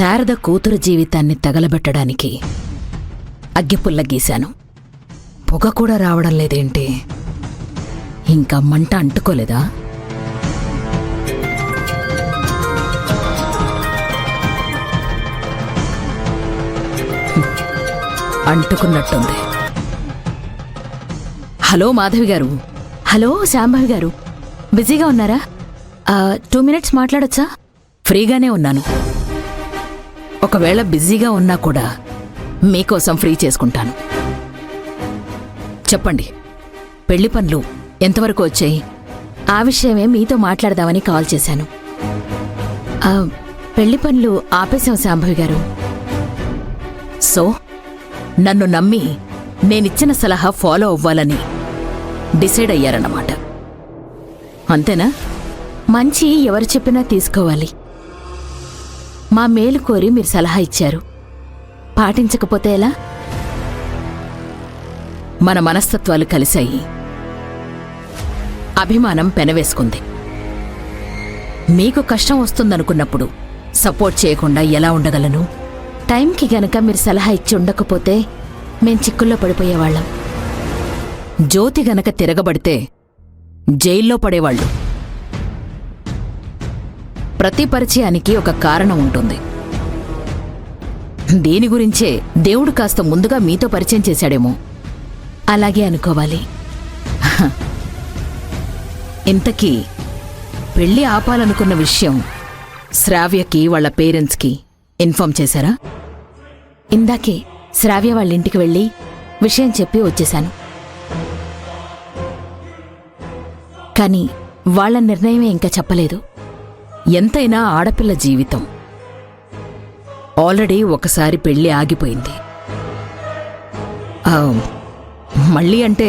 శారద కూతురు జీవితాన్ని తగలబెట్టడానికి అగ్గిపుల్ల గీశాను. పొగ కూడా రావడం లేదేంటి? ఇంకా మంట అంటుకోలేదా? అంటుకున్నట్టుంది. హలో మాధవి గారు. హలో శాంభవి గారు, బిజీగా ఉన్నారా? 2 minutes మాట్లాడొచ్చా? ఫ్రీగానే ఉన్నాను. ఒకవేళ బిజీగా ఉన్నా కూడా మీకోసం ఫ్రీ చేసుకుంటాను. చెప్పండి, పెళ్లి పనులు ఎంతవరకు వచ్చాయి? ఆ విషయమే మీతో మాట్లాడదామని కాల్ చేశాను. పెళ్లి పనులు ఆపేశాం శాంభవి గారు. సో నన్ను నమ్మి నేనిచ్చిన సలహా ఫాలో అవ్వాలని డిసైడ్ అయ్యారన్నమాట, అంతేనా? మంచి ఎవరు చెప్పినా తీసుకోవాలి. మా మేలు కోరి మీరు సలహా ఇచ్చారు, పాటించకపోతే ఎలా? మన మనస్తత్వాలు కలిశాయి, అభిమానం పెనవేసుకుంది. మీకు కష్టం వస్తుందనుకున్నప్పుడు సపోర్ట్ చేయకుండా ఎలా ఉండగలను? టైంకి గనక మీరు సలహా ఇచ్చి ఉండకపోతే మేం చిక్కుల్లో పడిపోయేవాళ్ళం. జ్యోతి గనక తిరగబడితే జైల్లో పడేవాళ్ళు. ప్రతి పరిచయానికి ఒక కారణం ఉంటుంది. దీని గురించే దేవుడు కాస్త ముందుగా మీతో పరిచయం చేశాడేమో. అలాగే అనుకోవాలి. ఇంతకీ పెళ్లి ఆపాలనుకున్న విషయం శ్రావ్యకి వాళ్ళ పేరెంట్స్కి ఇన్ఫార్మ్ చేశారా? ఇందాకే శ్రావ్య వాళ్ళ ఇంటికి వెళ్ళి విషయం చెప్పి వచ్చేశాను. కానీ వాళ్ళ నిర్ణయమే ఇంకా చెప్పలేదు. ఎంతైనా ఆడపిల్ల జీవితం. ఆల్రెడీ ఒకసారి పెళ్లి ఆగిపోయింది. మళ్ళీ అంటే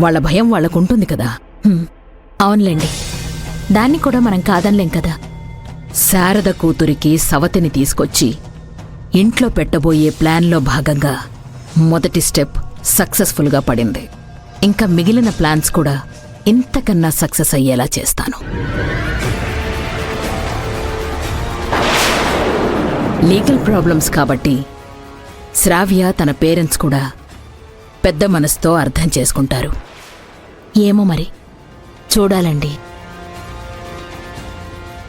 వాళ్ళ భయం వాళ్ళకుంటుంది కదా. అవునులేండి, దాన్ని కూడా మనం కాదనలేం కదా. శారద కూతురికి సవతిని తీసుకొచ్చి ఇంట్లో పెట్టబోయే ప్లాన్లో భాగంగా మొదటి స్టెప్ సక్సెస్ఫుల్గా పడింది. ఇంకా మిగిలిన ప్లాన్స్ కూడా ఇంతకన్నా సక్సెస్ అయ్యేలా చేస్తాను. లీగల్ ప్రాబ్లమ్స్ కాబట్టి శ్రావ్య తన పేరెంట్స్ కూడా పెద్ద మనసుతో అర్థం చేసుకుంటారు. ఏమో మరి, చూడాలండి.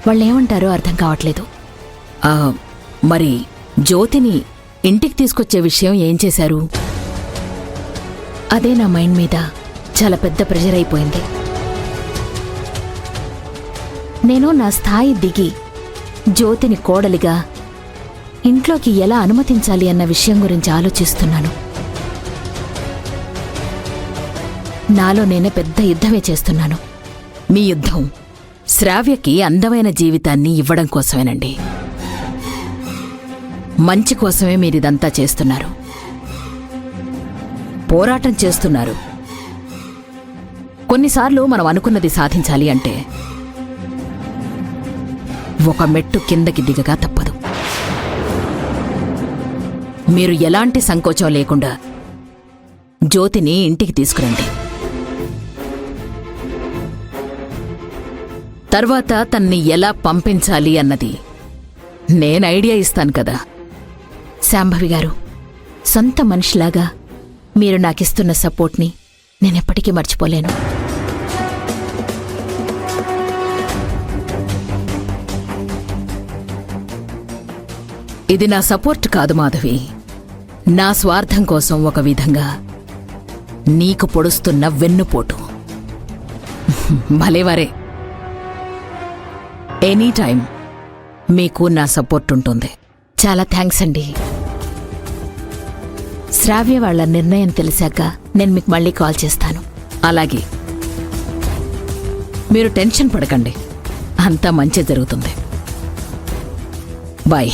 వాళ్ళేమంటారో అర్థం కావట్లేదు. మరి జ్యోతిని ఇంటికి తీసుకొచ్చే విషయం ఏం చేశారు? అదే నా మైండ్ మీద చాలా పెద్ద ప్రెషర్ అయిపోయింది. నేను నా స్థాయి దిగి జ్యోతిని కోడలిగా ఇంట్లోకి ఎలా అనుమతించాలి అన్న విషయం గురించి ఆలోచిస్తున్నాను. నాలో నేనే పెద్ద యుద్ధమే చేస్తున్నాను. మీ యుద్ధం శ్రావ్యకి అందమైన జీవితాన్ని ఇవ్వడం కోసమేనండి. మంచి కోసమే మీరిదంతా చేస్తున్నారు, పోరాటం చేస్తున్నారు. కొన్నిసార్లు మనం అనుకున్నది సాధించాలి అంటే ఒక మెట్టు కిందకి దిగగా తప్పదు. మీరు ఎలాంటి సంకోచం లేకుండా జ్యోతిని ఇంటికి తీసుకురండి. తర్వాత తన్ని ఎలా పంపించాలి అన్నది నేను ఐడియా ఇస్తాను కదా. శాంభవి గారు, సొంత మనిషిలాగా మీరు నాకిస్తున్న సపోర్ట్ని నేనెప్పటికీ మర్చిపోలేను. ఇది నా సపోర్ట్ కాదు మాధవి, నా స్వార్థం కోసం ఒక విధంగా నీకు పొడుస్తున్న వెన్నుపోటు. భలేవారే. ఎనీ టైం మీకు నా సపోర్ట్ ఉంటుంది. చాలా థ్యాంక్స్ అండి. శ్రావ్య వాళ్ళ నిర్ణయం తెలిసాక నేను మీకు మళ్ళీ కాల్ చేస్తాను. అలాగే, మీరు టెన్షన్ పడకండి, అంతా మంచి జరుగుతుంది. బాయ్.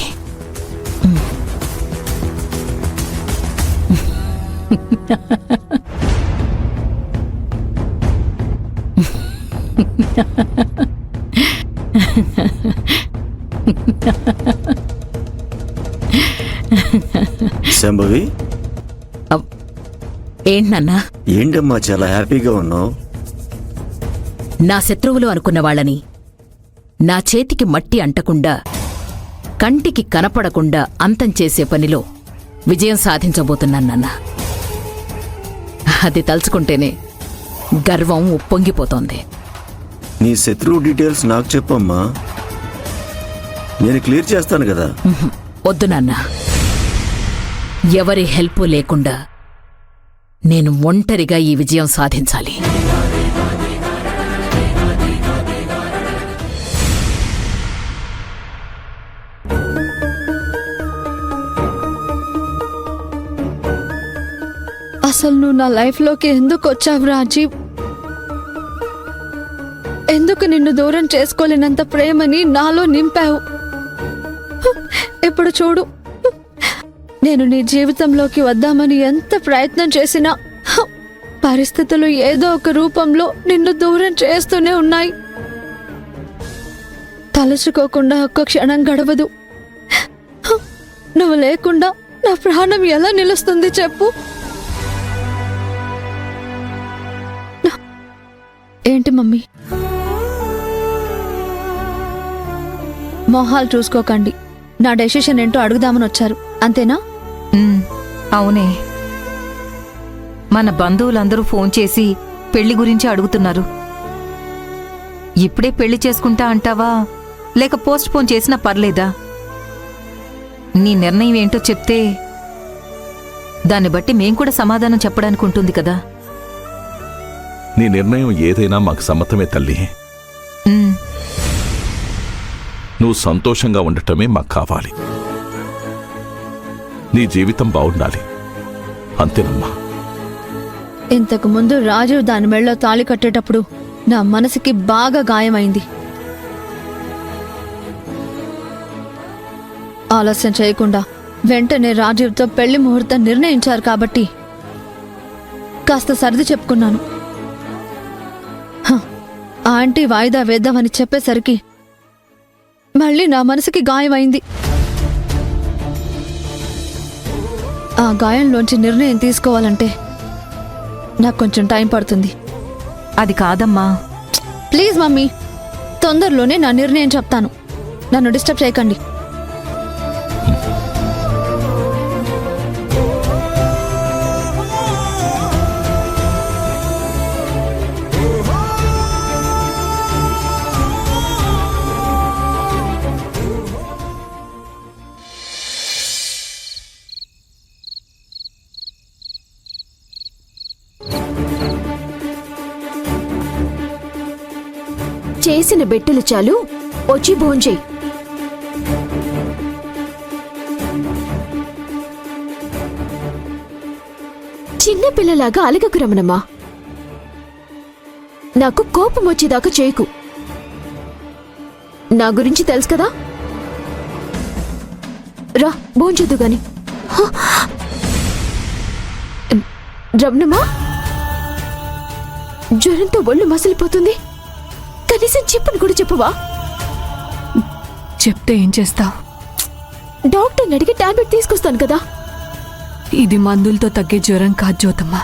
శాంభవి, ఏంటన్నా? ఏంటమ్మా చాలా హ్యాపీగా ఉన్నావు? నా శత్రువులు అనుకున్న వాళ్ళని నా చేతికి మట్టి అంటకుండా కంటికి కనపడకుండా అంతం చేసే పనిలో విజయం సాధించబోతున్నాను నాన్న. అది తలుచుకుంటేనే గర్వం ఉప్పొంగిపోతోంది. నీ శత్రువు డీటెయిల్స్ నాకు చెప్పమ్మా, నేను క్లియర్ చేస్తాను కదా. వద్దు నాన్న, ఎవరి హెల్ప్ లేకుండా నేను ఒంటరిగా ఈ విజయం సాధించాలి. అసలు నువ్వు నా లైఫ్లోకి ఎందుకు వచ్చావు రాజీవ్? ఎందుకు నిన్ను దూరం చేసుకోలేనంత ప్రేమని నాలో నింపావు? ఇప్పుడు చూడు, నేను నీ జీవితంలోకి వద్దామని ఎంత ప్రయత్నం చేసినా పరిస్థితులు ఏదో ఒక రూపంలో నిన్ను దూరం చేస్తూనే ఉన్నాయి. తలుచుకోకుండా ఒక్క క్షణం గడవదు. నువ్వు లేకుండా నా ప్రాణం ఎలా నిలుస్తుంది చెప్పు? ఏంటి మమ్మీ? మొహాలు చూసుకోకండి. నా డెసిషన్ ఏంటో అడుగుదామని వచ్చారు, అంతేనా? అవునే, మన బంధువులందరూ ఫోన్ చేసి పెళ్లి గురించి అడుగుతున్నారు. ఇప్పుడే పెళ్లి చేసుకుంటా అంటావా, లేక పోస్ట్ పోన్ చేసినా పర్లేదా? నీ నిర్ణయం ఏంటో చెప్తే దాన్ని బట్టి మేం కూడా సమాధానం చెప్పడానికి ఉంటుంది కదా. నీ నిర్ణయం ఏదైనా మాకు సమ్మతమే తల్లి. ఉమ్, నువ్వు సంతోషంగా ఉండటమే మాకు కావాలి. నీ జీవితం బాగుండాలి, అంతేనమ్మా. ఇంతకు ముందు రాజీవ్ దాని మెళ్ళలో తాళి కట్టేటప్పుడు నా మనసుకి బాగా గాయమైంది. ఆలస్యం చేయకుండా వెంటనే రాజీవ్తో పెళ్లి ముహూర్తం నిర్ణయించారు కాబట్టి కాస్త సర్ది చెప్పుకున్నాను. ఆంటీ వాయిదా వేద్దామని చెప్పేసరికి మళ్ళీ నా మనసుకి గాయమైంది. ఆ గాయంలోంచి నిర్ణయం తీసుకోవాలంటే నాకు కొంచెం టైం పడుతుంది. అది కాదమ్మా. ప్లీజ్ మమ్మీ, తొందరలోనే నా నిర్ణయం చెప్తాను. నన్ను డిస్టర్బ్ చేయకండి. చేసిన బెట్టెలు చాలు, వచ్చి భోంచేయి. చిన్నపిల్లలాగా అలగకు రమణమ్మా. నాకు కోపం వచ్చేదాకా చేయకు. నా గురించి తెలుసు కదా. రా భోంచేద్దు గాని. రమణమ్మా, జ్వరంతో ఒళ్ళు మసిలిపోతుంది. కనీసం చెప్పని కూడా చెప్పవా? చెప్తే ఏం చేస్తావు? డాక్టర్ని అడిగి టాబ్లెట్ తీసుకొస్తాను కదా. ఇది మందులతో తగ్గే జ్వరం కాదు జ్యోతమ్మ.